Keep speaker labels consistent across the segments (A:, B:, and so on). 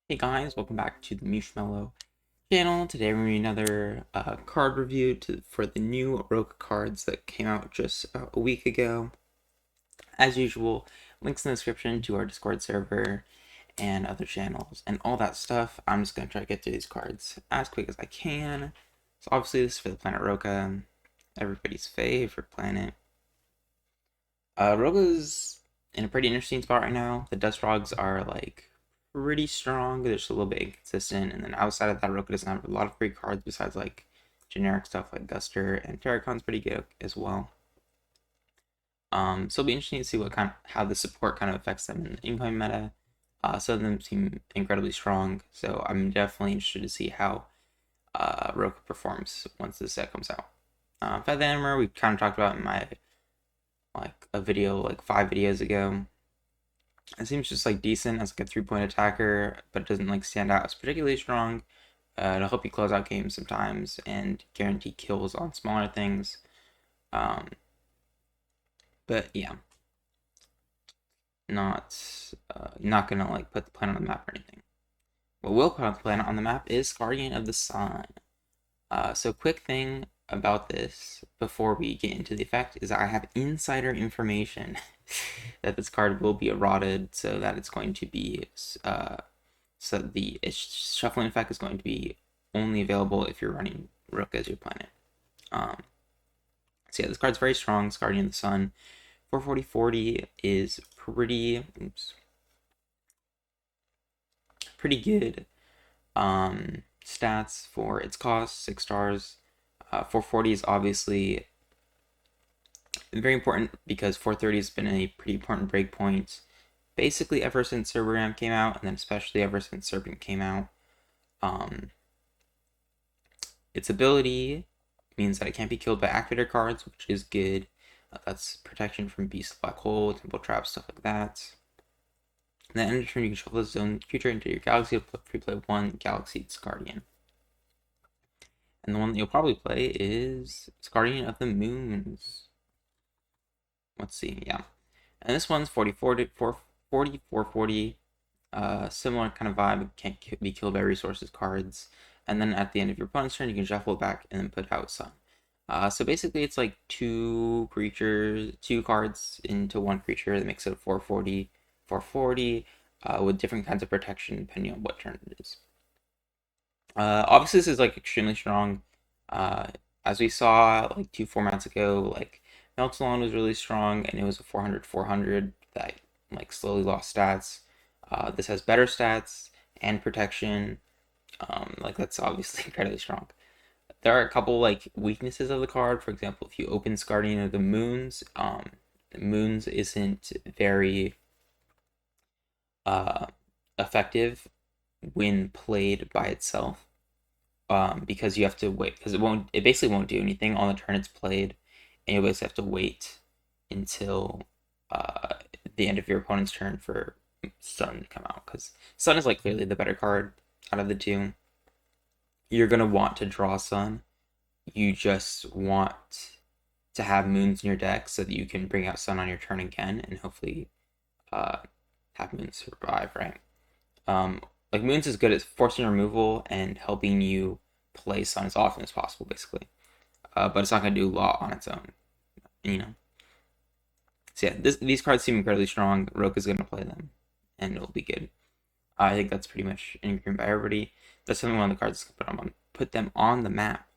A: Hey guys, welcome back to the Mewshmellow channel. Today we're doing another card review for the new Rokah cards that came out just a week ago. As usual, links in the description to our Discord server and other channels and all that stuff. I'm just going to try to get through these cards as quick as I can. So obviously this is for the planet Rokah, everybody's favorite planet. Rokah's in a pretty interesting spot right now. The Dust Frogs are like pretty strong, but they're just a little bit inconsistent. And then outside of that, Rokah doesn't have a lot of great cards besides like generic stuff like Guster, and Terracon's pretty good as well. So it'll be interesting to see how the support kind of affects them in the incoming meta. Some of them seem incredibly strong, so I'm definitely interested to see how Rokah performs once this set comes out. Feather Hammer we kind of talked about in my a video like 5 videos ago. It seems just like decent as like a 3-point attacker, but it doesn't like stand out as particularly strong. It'll help you close out games sometimes and guarantee kills on smaller things. But yeah, not gonna like put the planet on the map or anything. What will put the planet on the map is Guardian of the Sun. So quick thing about this before we get into the effect is I have insider information that this card will be eroded, so that it's going to be so the shuffling effect is going to be only available if you're running Rokah as your planet. So yeah, this card's very strong. Guardian of the Sun. 440 is pretty good. Stats for its cost, 6 stars. 440 is obviously very important because 430 has been a pretty important breakpoint basically ever since Cerberus came out, and then especially ever since Serpent came out. Its ability means that it can't be killed by activator cards, which is good. That's protection from Beast, Black Hole, Temple Trap, stuff like that. And then end of turn, you can shuffle this zone creature into your Galaxy to free play 1 Galaxy SKARDIAN. And the one that you'll probably play is Guardian of the Moons. Let's see, yeah. And this one's 440. Similar kind of vibe, can't be killed by resources cards. And then at the end of your opponent's turn, you can shuffle it back and then put out Sun. So basically, it's like two cards into one creature that makes it a 440, with different kinds of protection depending on what turn it is. Obviously, this is like extremely strong. As we saw like 2 formats ago, like Meltalon was really strong, and it was a 400 that like slowly lost stats. This has better stats and protection. Like that's obviously incredibly strong. There are a couple like weaknesses of the card. For example, if you open Guardian of the Moons, Moons isn't very effective when played by itself, because you have to wait, because it basically won't do anything on the turn it's played, and you always have to wait until the end of your opponent's turn for Sun to come out, because Sun is like clearly the better card out of the two. You're gonna want to draw Sun. You just want to have Moons in your deck so that you can bring out Sun on your turn again and hopefully have Moons survive, right? Like Moons is good at forcing removal and helping you play Sun as often as possible, basically. But it's not going to do a lot on its own, you know. So yeah, these cards seem incredibly strong. Rokah is going to play them, and it'll be good. I think that's pretty much in agreement by everybody. That's something one of the cards put them on the map.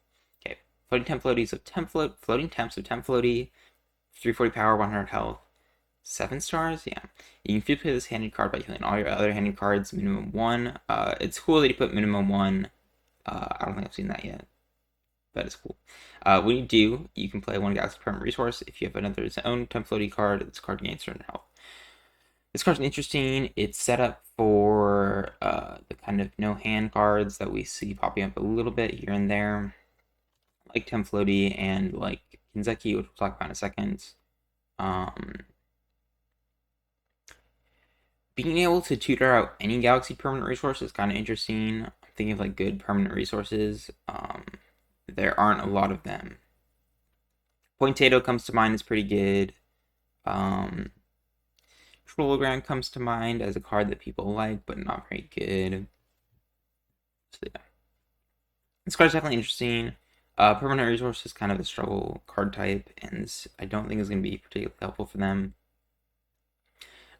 A: Okay, floating TEMPFLOATY of floating temps of TEMPFLOATY, 340 power, 100 health. 7 stars? Yeah. You can free play this handed card by killing all your other handed cards, minimum 1. It's cool that you put minimum 1. I don't think I've seen that yet, but it's cool. When you do, you can play 1 Galaxy permanent resource. If you have another its own TEMPFLOATY card, this card gains certain health. This card's interesting. It's set up for the kind of no hand cards that we see popping up a little bit here and there, like TEMPFLOATY and like Kinzeki, which we'll talk about in a second. Being able to tutor out any Galaxy permanent resource is kind of interesting. I'm thinking of like good permanent resources. There aren't a lot of them. Pointato comes to mind, is pretty good. Trollogrand comes to mind as a card that people like, but not very good. So yeah, this card's definitely interesting. Permanent resource is kind of a struggle card type, and I don't think it's going to be particularly helpful for them.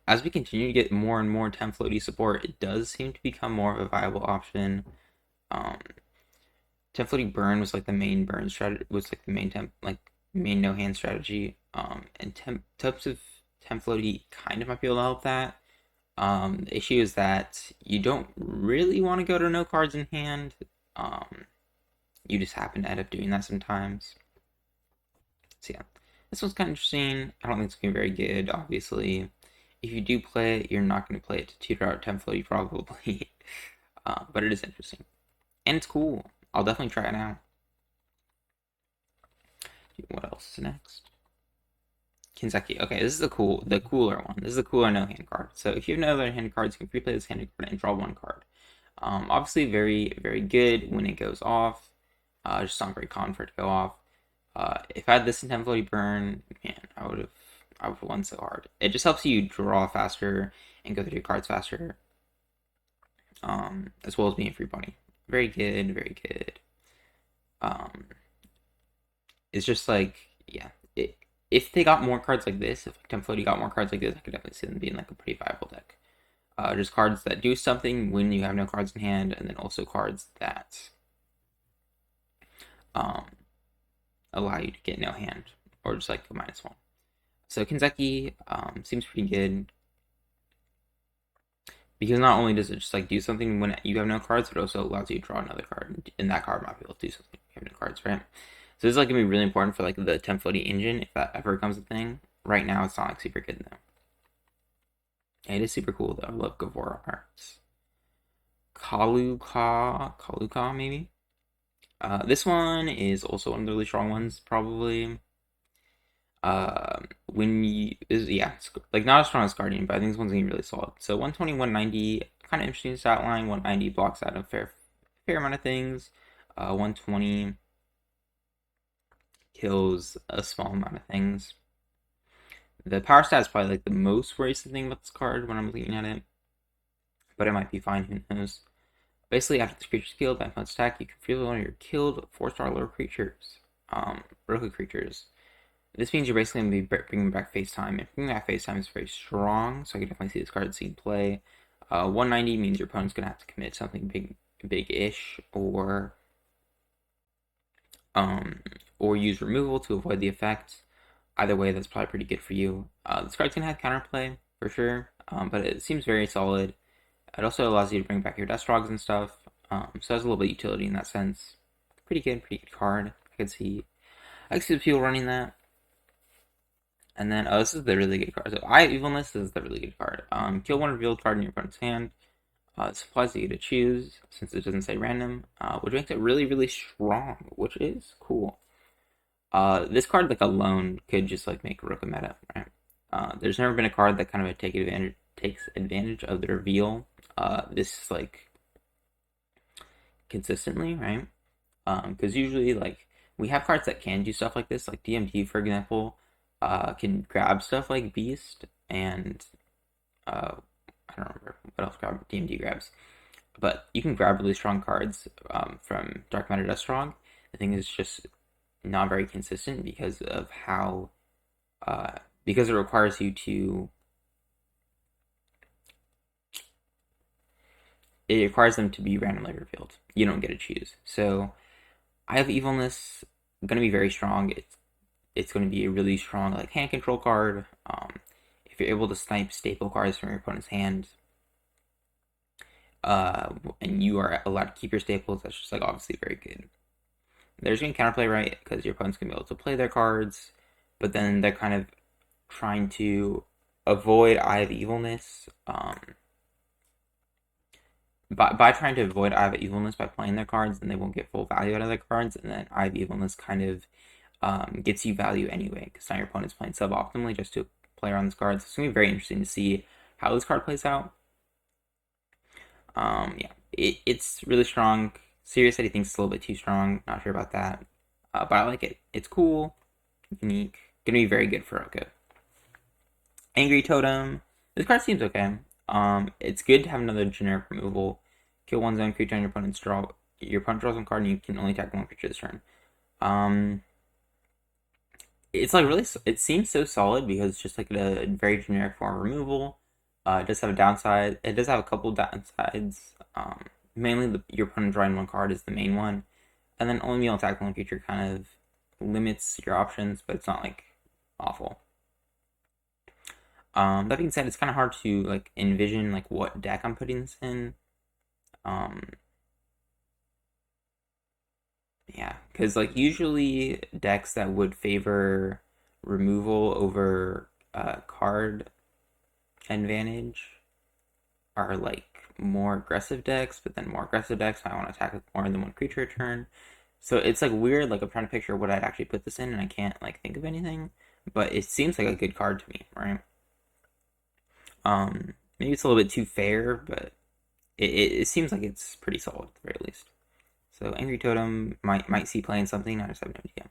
A: As we continue to get more and more TEMPFLOATY support, it does seem to become more of a viable option. Um, TEMPFLOATY burn was like the main burn strategy, was like the main main no hand strategy. And types of TEMPFLOATY kind of might be able to help that. The issue is that you don't really want to go to no cards in hand. Um, you just happen to end up doing that sometimes. So yeah, this one's kind of interesting. I don't think it's gonna be very good, obviously. If you do play it, you're not gonna play it to tutor out TEMPFLOATY probably. But it is interesting. And it's cool. I'll definitely try it out. What else is next? Kinzeki. Okay, this is the cooler one. This is the cooler no hand card. So if you have no other hand cards, you can free play this hand card and draw one card. Obviously, very very good when it goes off. Just not very common for it to go off. If I had this in TEMPFLOATY burn, man, I would have won so hard. It just helps you draw faster and go through your cards faster. As well as being a free bunny. Very good, very good. Um, it's just like, yeah, if they got more cards like this, if TEMPFLOATY got more cards like this, I could definitely see them being like a pretty viable deck. Just cards that do something when you have no cards in hand, and then also cards that um, allow you to get no hand, or just like a -1. So Kinzeki seems pretty good because not only does it just like do something when you have no cards, but it also allows you to draw another card, and that card might be able to do something if you have no cards, right? So this is like gonna be really important for like the TEMPFLOATY engine if that ever becomes a thing. Right now, it's not like super good though. It is super cool though. I love Gavora arts. Kaluka maybe. This one is also one of the really strong ones, probably. When you is yeah, it's like not as strong as Guardian, but I think this one's gonna be really solid. So 120, 190, kind of interesting stat line. 190 blocks out a fair amount of things. 120 kills a small amount of things. The power stat is probably like the most worrisome thing about this card when I'm looking at it, but it might be fine. Who knows? Basically, after this creature's killed by opponent's attack, you can feel one of your killed 4-star lower creatures, Rokah creatures. This means you're basically going to be bringing back face time, and bringing back face time is very strong, so I can definitely see this card seeing play. 190 means your opponent's going to have to commit something big-ish, or use removal to avoid the effect. Either way, that's probably pretty good for you. This card's going to have counterplay, for sure, but it seems very solid. It also allows you to bring back your Destrogs and stuff, so it has a little bit of utility in that sense. Pretty good card. I can see the people running that. And then, this is the really good card. So, Eye of Evilness is the really good card. Kill one revealed card in your opponent's hand. This applies to you to choose, since it doesn't say random, which makes it really, really strong, which is cool. This card, like, alone could just, like, make Rokah meta, right? There's never been a card that kind of takes advantage of the reveal. This, like, consistently, right? Because usually, like, we have cards that can do stuff like this, like DMT, for example, can grab stuff like Beast and I don't remember what else DMT grabs, but you can grab really strong cards from Dark Matter Deathstrong. The thing is just not very consistent because of how because it requires you to it requires them to be randomly revealed. You don't get to choose. So I have Evilness going to be very strong. It's going to be a really strong like hand control card. If you're able to snipe staple cards from your opponent's hand, and you are allowed to keep your staples, that's just like obviously very good. There's going to counterplay, right, because your opponent's going to be able to play their cards, but then they're kind of trying to avoid Eye of Evilness. By trying to avoid Eye of Evilness by playing their cards, then they won't get full value out of their cards, and then Eye of Evilness kind of gets you value anyway, because now your opponent's playing suboptimally just to play around this card. So it's going to be very interesting to see how this card plays out. Yeah, it's really strong. Sirius said he thinks it's a little bit too strong. Not sure about that, but I like it. It's cool, unique. Gonna be very good for Rokah. Angry Totem. This card seems okay. It's good to have another generic removal Kill one zone creature on your opponent's draw. Your opponent draws one card, and you can only attack one creature this turn. It's like really. It seems so solid because it's just like a very generic form of removal. It does have a downside. It does have a couple downsides. Mainly your opponent drawing one card is the main one, and then only being able to attack one creature kind of limits your options, but it's not like awful. That being said, it's kind of hard to like envision like what deck I'm putting this in. Um, yeah, because like usually decks that would favor removal over card advantage are like more aggressive decks, but then more aggressive decks I want to attack with more than one creature a turn. So it's like weird. Like I'm trying to picture what I'd actually put this in, and I can't like think of anything. But it seems like a good card to me, right? Maybe it's a little bit too fair, but it seems like it's pretty solid at the very least. So Angry Totem might see playing something. I just have no idea.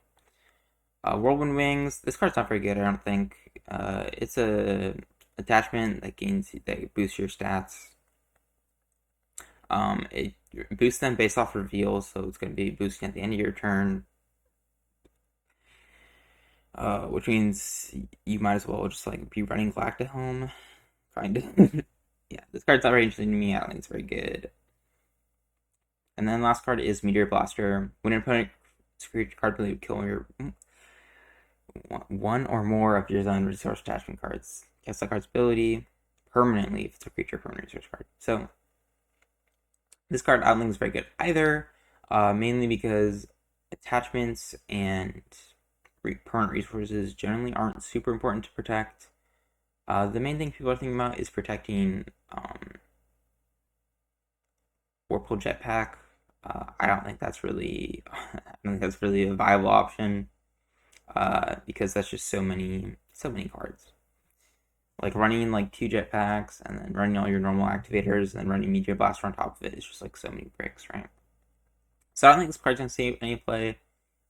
A: Whirlwind Wings. This card's not very good. I don't think. It's a attachment that boosts your stats. It boosts them based off reveal, so it's going to be boosting at the end of your turn. Which means you might as well just like be running Galacta home, kind of. Yeah, this card's not very interesting to me. I don't think it's very good. And then last card is Meteor Blaster. When an opponent creature card ability to kill your one or more of your own resource attachment cards. Cast that card's ability permanently if it's a creature permanent resource card. So this card I don't think is very good either, mainly because attachments and permanent resources generally aren't super important to protect. The main thing people are thinking about is protecting Whirlpool Jetpack. I don't think that's really a viable option, because that's just so many cards. Like running like 2 jetpacks and then running all your normal activators and then running Meteor Blaster on top of it is just like so many bricks, right? So I don't think this card's gonna see any play.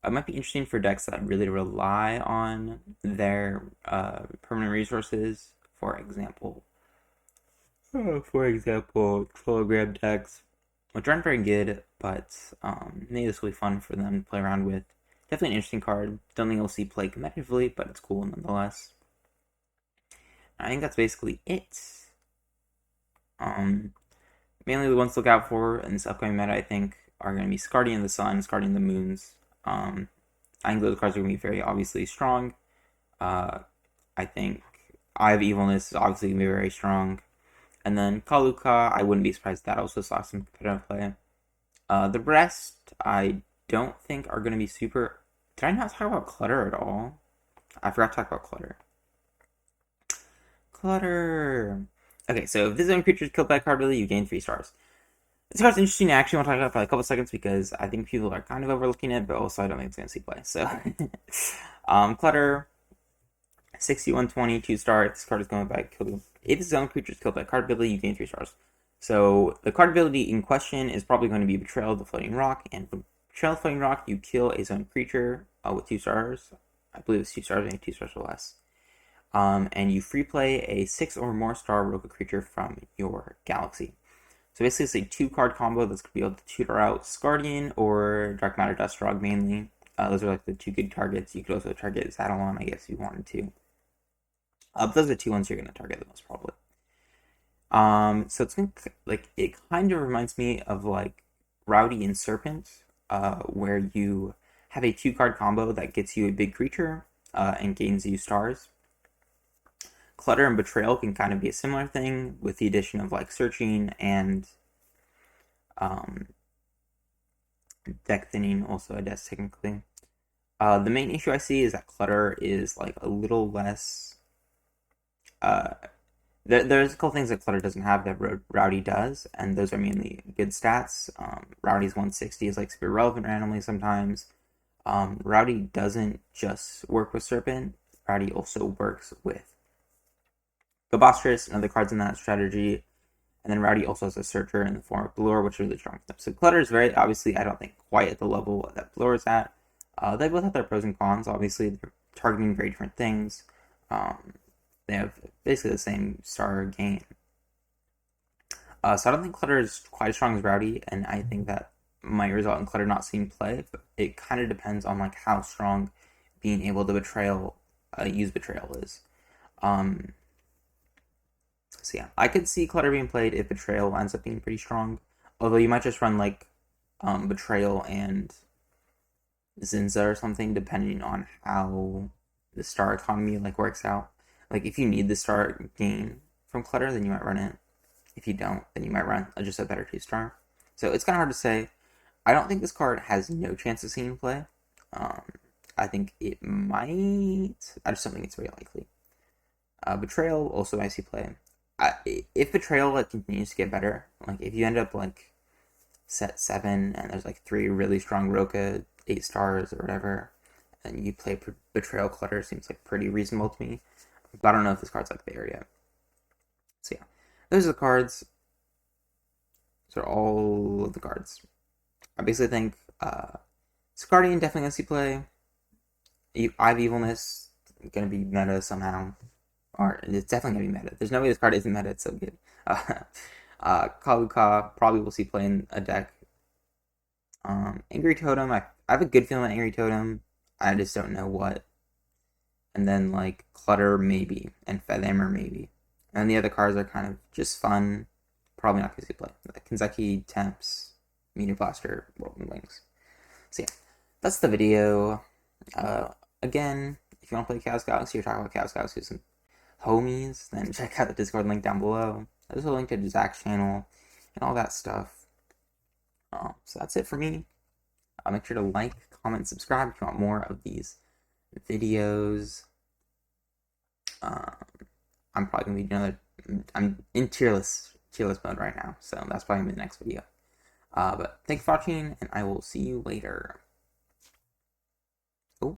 A: It might be interesting for decks that really rely on their permanent resources. For example, Kilogram decks, which aren't very good, but maybe this will be fun for them to play around with. Definitely an interesting card. Don't think we'll see play competitively, but it's cool nonetheless. I think that's basically it. Mainly the ones to look out for in this upcoming meta, I think, are going to be SKARDIAN the Sun, SKARDIAN the Moons. I think those cards are going to be very obviously strong. I think Eye of Evilness is obviously going to be very strong. And then Kaluka, I wouldn't be surprised if that also saw some competitive play. The rest, I don't think are going to be super... Did I not talk about Clutter at all? I forgot to talk about Clutter. Clutter! Okay, so if this zone creature is killed by a card ability, you gain 3 stars. This card's interesting. I actually want to talk about it for like a couple seconds because I think people are kind of overlooking it, but also I don't think it's going to see play. So, Clutter, 6120, 2 star. This card is going by kill. If this zone creature is killed by a card ability, you gain 3 stars. So, the card ability in question is probably going to be Betrayal of the Floating Rock. And with Betrayal of the Floating Rock, you kill a zone creature with 2 stars. I believe it's 2 stars, maybe 2 stars or less. And you free play a 6 or more star Rokah creature from your galaxy. So basically, it's a 2-card combo that's going to be able to tutor out SKARDIAN or Dark Matter Dustrog mainly. Those are like the 2 good targets. You could also target Zadalon, I guess, if you wanted to. But those are the 2 ones you're going to target the most probably. So it's going to, like, it kind of reminds me of like Rowdy and Serpent, where you have a 2-card combo that gets you a big creature and gains you stars. Clutter and Betrayal can kind of be a similar thing with the addition of like searching and deck thinning also, I guess, technically. The main issue I see is that Clutter is like a little less... there's a couple things that Clutter doesn't have that Rowdy does, and those are mainly good stats. Rowdy's 160 is like super relevant randomly sometimes. Rowdy doesn't just work with Serpent. Rowdy also works with Gabostris and other cards in that strategy. And then Rowdy also has a Searcher in the form of Blur, which is really strong for them. So Clutter is very, obviously, I don't think quite at the level that Blur is at. They both have their pros and cons. Obviously, they're targeting very different things. They have basically the same star gain. So I don't think Clutter is quite as strong as Rowdy, and I think that might result in Clutter not seeing play. But it kind of depends on like how strong being able to use betrayal is. Um, so yeah, I could see Clutter being played if betrayal ends up being pretty strong. Although you might just run like betrayal and Zinza or something, depending on how the star economy like works out. Like if you need the star gain from Clutter, then you might run it. If you don't, then you might run just a better 2-star. So it's kind of hard to say. I don't think this card has no chance of seeing play. Um, I think it might. I just don't think it's very likely. Betrayal also I see play. If Betrayal like continues to get better, like if you end up like set 7 and there's like 3 really strong Rokah 8-stars or whatever, and you play Betrayal Clutter, seems like pretty reasonable to me. But I don't know if this card's like there yet. So yeah, those are the cards. Those are all of the cards. I basically think SKARDIAN definitely gonna see play. I have EVILNESS gonna be meta somehow, or it's definitely gonna be meta. There's no way this card isn't meta. It's so good. Kaluka probably will see play in a deck. Angry Totem, I have a good feeling about Angry Totem. I just don't know what. And then like Clutter maybe, and Feathammer maybe. And the other cards are kind of just fun. Probably not going to see play. Kanzeki, Temps, Meteor Blaster, Whirlwind Wings. So yeah, that's the video. Again, if you want to play Chaos Galaxy or talk about Chaos Galaxy with some homies, then check out the Discord link down below. There's a link to Zach's channel and all that stuff. So that's it for me. Make sure to like, comment, subscribe if you want more of these videos. I'm probably gonna be doing I'm in tier list mode right now, so that's probably gonna be the next video. But thanks for watching, and I will see you later.